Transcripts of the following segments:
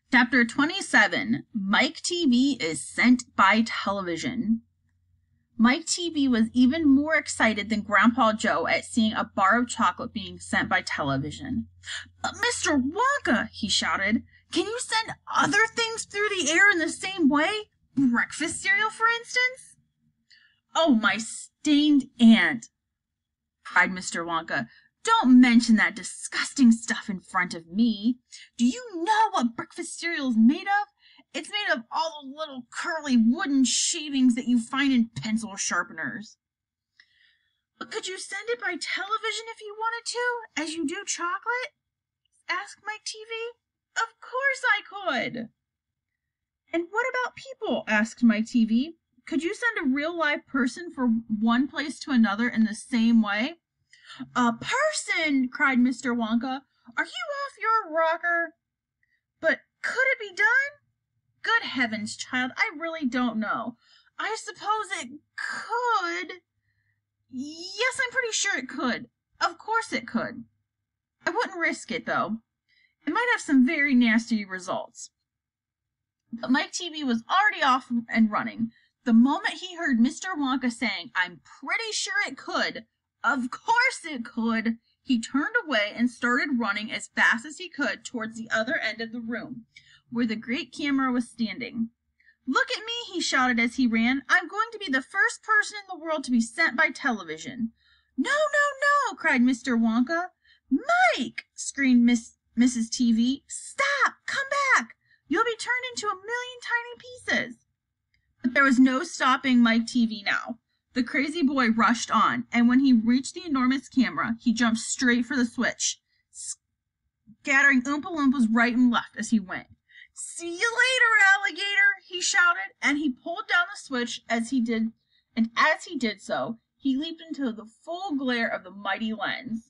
Chapter 27, Mike TV is sent by television. Mike TV was even more excited than Grandpa Joe at seeing a bar of chocolate being sent by television. Mr. Wonka, he shouted, can you send other things through the air in the same way? Breakfast cereal, for instance? Oh, my stained aunt, cried Mr. Wonka. Don't mention that disgusting stuff in front of me. Do you know what breakfast cereal is made of? It's made of all the little curly wooden shavings that you find in pencil sharpeners. But could you send it by television if you wanted to, as you do chocolate? Asked Mike TV. Of course I could. And what about people? Asked Mike TV. Could you send a real live person from one place to another in the same way? A person, cried Mr. Wonka. Are you off your rocker? But could it be done? Good heavens, child, I really don't know. I suppose it could. Yes, I'm pretty sure it could. Of course it could. I wouldn't risk it, though. It might have some very nasty results. But Mike TV was already off and running. The moment he heard Mr. Wonka saying, I'm pretty sure it could, of course it could, he turned away and started running as fast as he could towards the other end of the room, where the great camera was standing. Look at me, he shouted as he ran. I'm going to be the first person in the world to be sent by television. No, no, no, cried Mr. Wonka. Mike, screamed Mrs. TV. Stop, come back. You'll be turned into a million tiny pieces. But there was no stopping Mike TV now. The crazy boy rushed on, and when he reached the enormous camera, he jumped straight for the switch, scattering Oompa Loompas right and left as he went. See you later, alligator, he shouted, and he pulled down the switch as he did so, he leaped into the full glare of the mighty lens.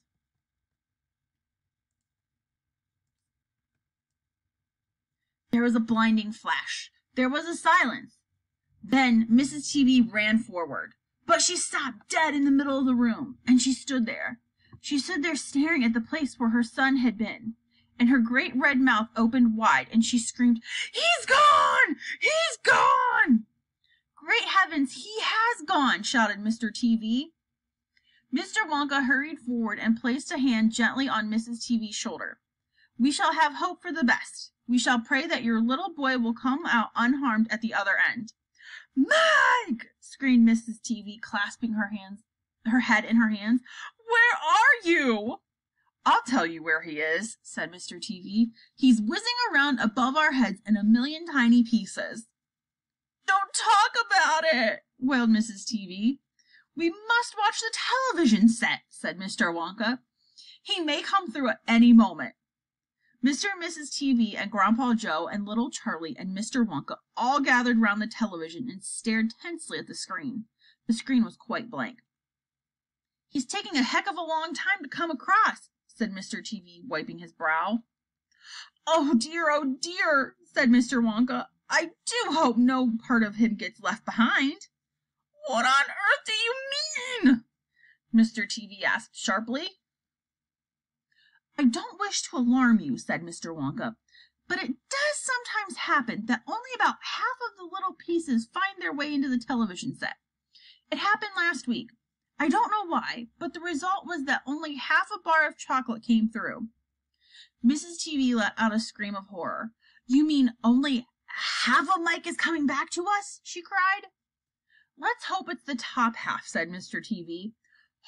There was a blinding flash. There was a silence. Then Mrs. TV ran forward, but she stopped dead in the middle of the room, and she stood there. She stood there staring at the place where her son had been, and her great red mouth opened wide, and she screamed, He's gone! He's gone! Great heavens, he has gone, shouted Mr. TV. Mr. Wonka hurried forward and placed a hand gently on Mrs. TV's shoulder. We shall have hope for the best. We shall pray that your little boy will come out unharmed at the other end. Mike! Screamed Mrs. TV, clasping her head in her hands. Where are you? I'll tell you where he is, said Mr. TV. He's whizzing around above our heads in a million tiny pieces. Don't talk about it, wailed Mrs. TV. We must watch the television set, said Mr. Wonka. He may come through at any moment. Mr. and Mrs. TV and Grandpa Joe and little Charlie and Mr. Wonka all gathered round the television and stared tensely at the screen. The screen was quite blank. He's taking a heck of a long time to come across, said Mr. TV, wiping his brow. Oh dear, said Mr. Wonka. I do hope no part of him gets left behind. What on earth do you mean? Mr. TV asked sharply. I don't wish to alarm you, said Mr. Wonka, but it does sometimes happen that only about half of the little pieces find their way into the television set. It happened last week. I don't know why, but the result was that only half a bar of chocolate came through. Mrs. TV let out a scream of horror. You mean only half of Mike is coming back to us? She cried. Let's hope it's the top half, said Mr. TV.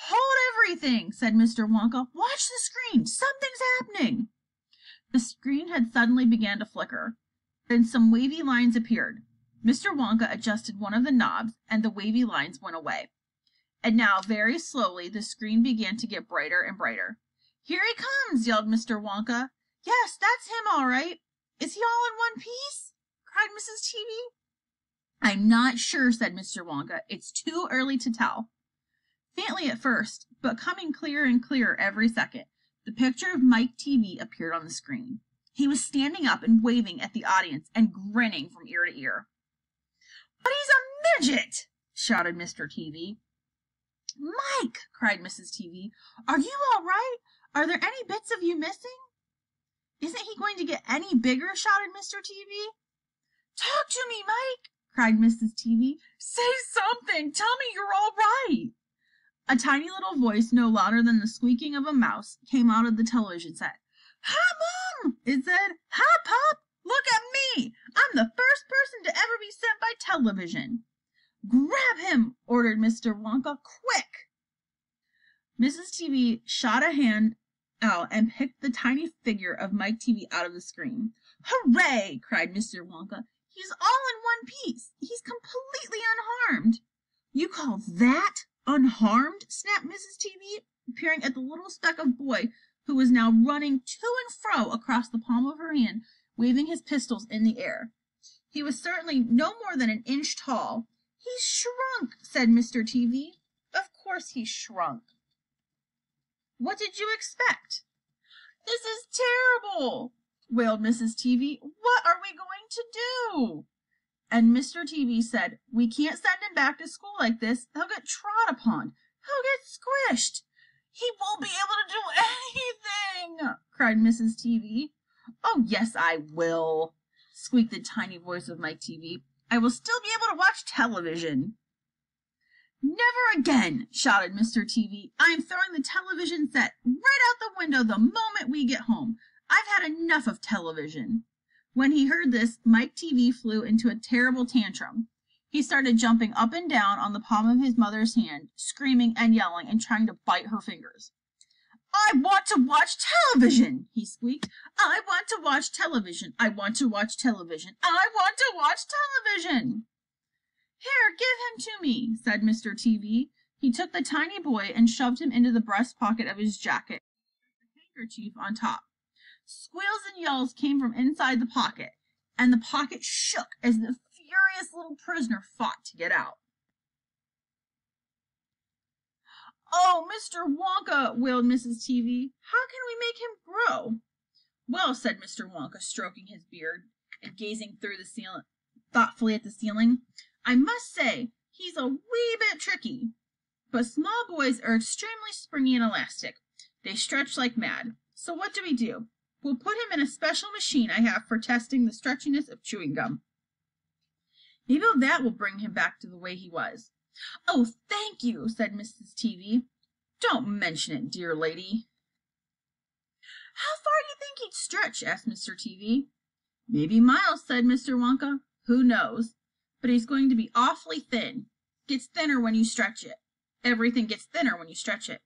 Hold everything, said Mr. Wonka. Watch the screen. Something's happening. The screen had suddenly began to flicker. Then some wavy lines appeared. Mr. Wonka adjusted one of the knobs, and the wavy lines went away. And now, very slowly, the screen began to get brighter and brighter. Here he comes, yelled Mr. Wonka. Yes, that's him all right. Is he all in one piece? Cried Mrs. TV. I'm not sure, said Mr. Wonka. It's too early to tell. Faintly at first, but coming clearer and clearer every second, the picture of Mike TV appeared on the screen. He was standing up and waving at the audience and grinning from ear to ear. But he's a midget, shouted Mr. TV. Mike, cried Mrs. TV, are you all right? Are there any bits of you missing? Isn't he going to get any bigger? Shouted Mr. TV. Talk to me, Mike, cried Mrs. TV. Say something. Tell me you're all right. A tiny little voice, no louder than the squeaking of a mouse, came out of the television set. Hi, Mom, it said. Hi, Pop, look at me. I'm the first person to ever be sent by television. Grab him, ordered Mr. Wonka, quick. Mrs. TV shot a hand out and picked the tiny figure of Mike TV out of the screen. Hooray, cried Mr. Wonka. He's all in one piece. He's completely unharmed. You call that unharmed? Snapped Mrs. TV, peering at the little speck of boy who was now running to and fro across the palm of her hand, waving his pistols in the air. He was certainly no more than an inch tall. He's shrunk, said Mr. TV. Of course he's shrunk. What did you expect? This is terrible, wailed Mrs. TV. What are we going to do? And Mr. TV said, we can't send him back to school like this. He'll get trod upon. He'll get squished. He won't be able to do anything, cried Mrs. TV. Oh, yes, I will, squeaked the tiny voice of Mike TV. I will still be able to watch television. Never again, shouted Mr. TV. I am throwing the television set right out the window the moment we get home. I've had enough of television. When he heard this, Mike TV flew into a terrible tantrum. He started jumping up and down on the palm of his mother's hand, screaming and yelling and trying to bite her fingers. I want to watch television, he squeaked. I want to watch television. I want to watch television. I want to watch television. Here, give him to me, said Mr. TV. He took the tiny boy and shoved him into the breast pocket of his jacket, the handkerchief on top. Squeals and yells came from inside the pocket, and the pocket shook as the furious little prisoner fought to get out. Oh, Mr. Wonka, wailed Mrs. TV. How can we make him grow? Well, said Mr. Wonka, stroking his beard and gazing through the ceiling, thoughtfully at the ceiling, I must say he's a wee bit tricky. But small boys are extremely springy and elastic. They stretch like mad. So what do? We'll put him in a special machine I have for testing the stretchiness of chewing gum. Maybe that will bring him back to the way he was. Oh, thank you, said Mrs. TV. Don't mention it, dear lady. How far do you think he'd stretch? Asked Mr. TV. Maybe miles, said Mr. Wonka. Who knows? But he's going to be awfully thin. Gets thinner when you stretch it. Everything gets thinner when you stretch it.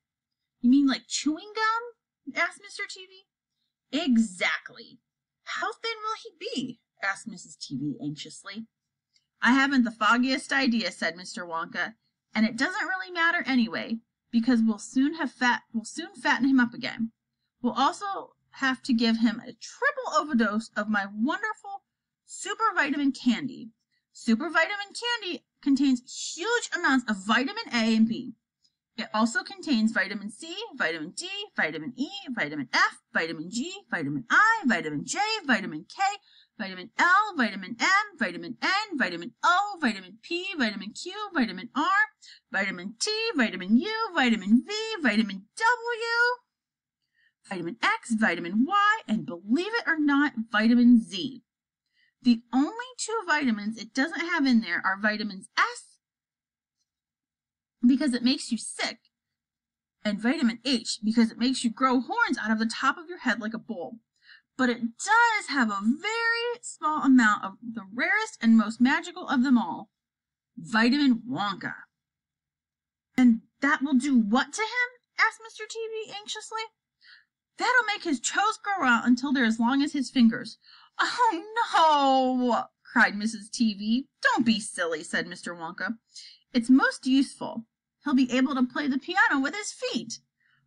You mean like chewing gum? Asked Mr. TV. Exactly. How thin will he be? Asked Mrs. TV anxiously. I haven't the foggiest idea, said Mr. Wonka, and it doesn't really matter anyway, because we'll soon fatten him up again. We'll also have to give him a triple overdose of my wonderful super vitamin candy. Super vitamin candy contains huge amounts of vitamin A and B. It also contains vitamin C, vitamin D, vitamin E, vitamin F, vitamin G, vitamin I, vitamin J, vitamin K, vitamin L, vitamin M, vitamin N, vitamin O, vitamin P, vitamin Q, vitamin R, vitamin T, vitamin U, vitamin V, vitamin W, vitamin X, vitamin Y, and believe it or not, vitamin Z. The only two vitamins it doesn't have in there are vitamins S, because it makes you sick, and vitamin H, because it makes you grow horns out of the top of your head like a bull. But it does have a very small amount of the rarest and most magical of them all, vitamin Wonka. And that will do what to him? Asked Mr. TV anxiously. That'll make his toes grow out until they're as long as his fingers. Oh, no, cried Mrs. TV. Don't be silly, said Mr. Wonka. It's most useful. He'll be able to play the piano with his feet.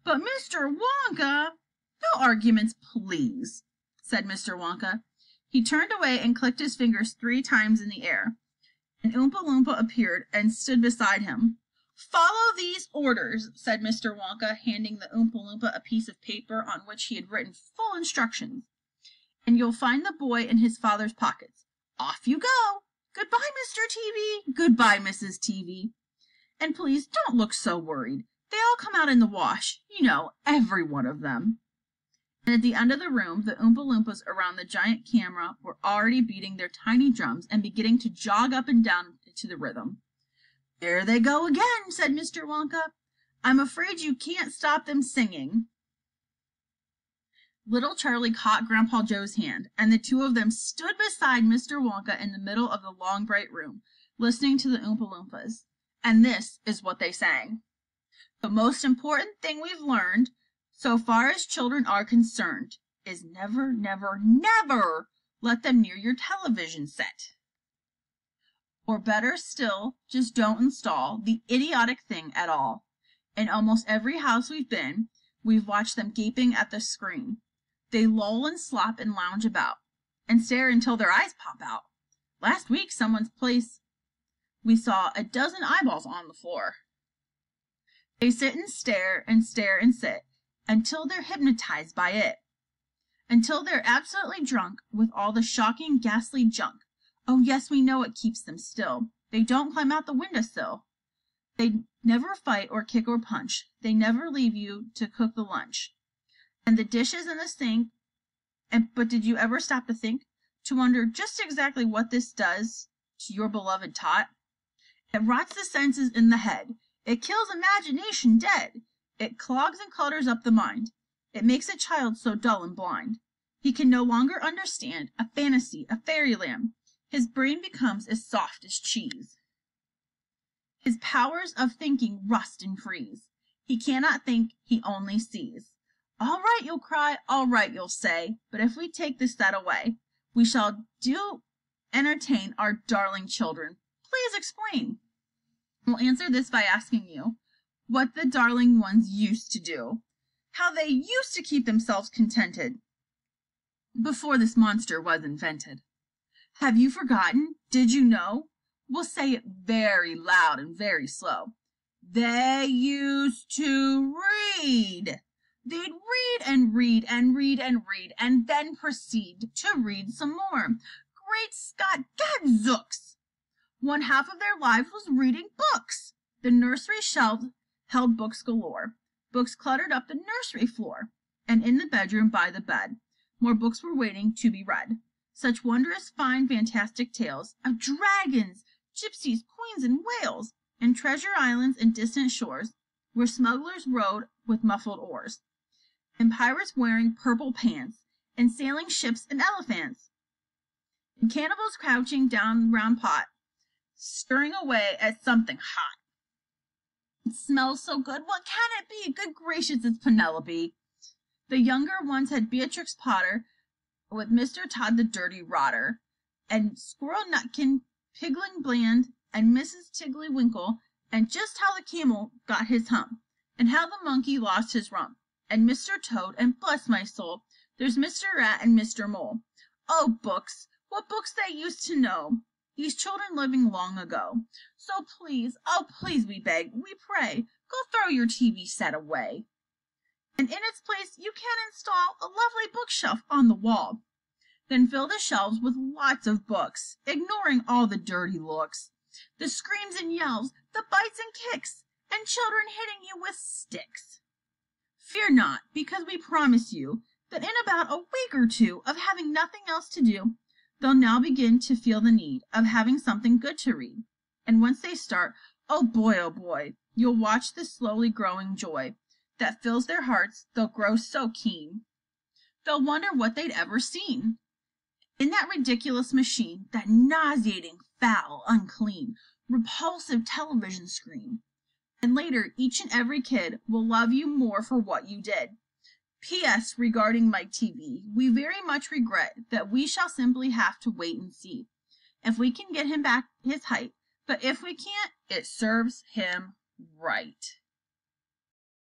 But Mr. Wonka, no arguments, please, said Mr. Wonka. He turned away and clicked his fingers 3 times in the air. An Oompa Loompa appeared and stood beside him. Follow these orders, said Mr. Wonka, handing the Oompa Loompa a piece of paper on which he had written full instructions. And you'll find the boy in his father's pockets. Off you go. Goodbye, Mr. TV. Goodbye, Mrs. TV. And please don't look so worried. They all come out in the wash. You know, every one of them. And at the end of the room, the Oompa Loompas around the giant camera were already beating their tiny drums and beginning to jog up and down to the rhythm. "There they go again," said Mr. Wonka. "I'm afraid you can't stop them singing." Little Charlie caught Grandpa Joe's hand, and the two of them stood beside Mr. Wonka in the middle of the long, bright room, listening to the Oompa Loompas. And this is what they sang. "The most important thing we've learned, so far as children are concerned, is never, never, never let them near your television set. Or better still, just don't install the idiotic thing at all. In almost every house we've been, we've watched them gaping at the screen. They loll and slop and lounge about, and stare until their eyes pop out. Last week, someone's place, we saw a dozen eyeballs on the floor. They sit and stare and stare and sit until they're hypnotized by it, until they're absolutely drunk with all the shocking, ghastly junk. Oh, yes, we know it keeps them still. They don't climb out the windowsill. They never fight or kick or punch. They never leave you to cook the lunch. And the dishes in the sink. But did you ever stop to think, to wonder just exactly what this does to your beloved tot? It rots the senses in the head. It kills imagination dead. It clogs and clutters up the mind. It makes a child so dull and blind. He can no longer understand a fantasy, a fairyland. His brain becomes as soft as cheese. His powers of thinking rust and freeze. He cannot think, he only sees. All right, you'll cry, all right, you'll say, but if we take this set away, we shall do entertain our darling children. Please explain. We'll answer this by asking you what the darling ones used to do, how they used to keep themselves contented before this monster was invented. Have you forgotten? Did you know? We'll say it very loud and very slow. They used to read. They'd read and read and read and read, and then proceed to read some more. Great Scott, gadzooks! One half of their lives was reading books. The nursery shelves held books galore. Books cluttered up the nursery floor, and in the bedroom by the bed, more books were waiting to be read. Such wondrous, fine, fantastic tales of dragons, gypsies, queens, and whales, and treasure islands and distant shores, where smugglers rowed with muffled oars, and pirates wearing purple pants, and sailing ships and elephants, and cannibals crouching down round pot, stirring away at something hot. It smells so good. What can it be? Good gracious, it's Penelope. The younger ones had Beatrix Potter with Mr. Todd the Dirty Rotter, and Squirrel Nutkin, Piglin Bland, and Mrs. Tiddlywinkle, and just how the camel got his hump, and how the monkey lost his rump, and Mr. Toad, and bless my soul, there's Mr. Rat and Mr. Mole. Oh, books, what books they used to know, these children living long ago. So please, oh please, we beg, we pray, go throw your TV set away. And in its place you can install a lovely bookshelf on the wall. Then fill the shelves with lots of books, ignoring all the dirty looks, the screams and yells, the bites and kicks, and children hitting you with sticks. Fear not, because we promise you that in about a week or two of having nothing else to do, they'll now begin to feel the need of having something good to read. And once they start, oh boy, you'll watch the slowly growing joy that fills their hearts. They'll grow so keen. They'll wonder what they'd ever seen in that ridiculous machine, that nauseating, foul, unclean, repulsive television screen. And later, each and every kid will love you more for what you did. P.S. Regarding Mike TV, we very much regret that we shall simply have to wait and see if we can get him back his height, but if we can't, it serves him right.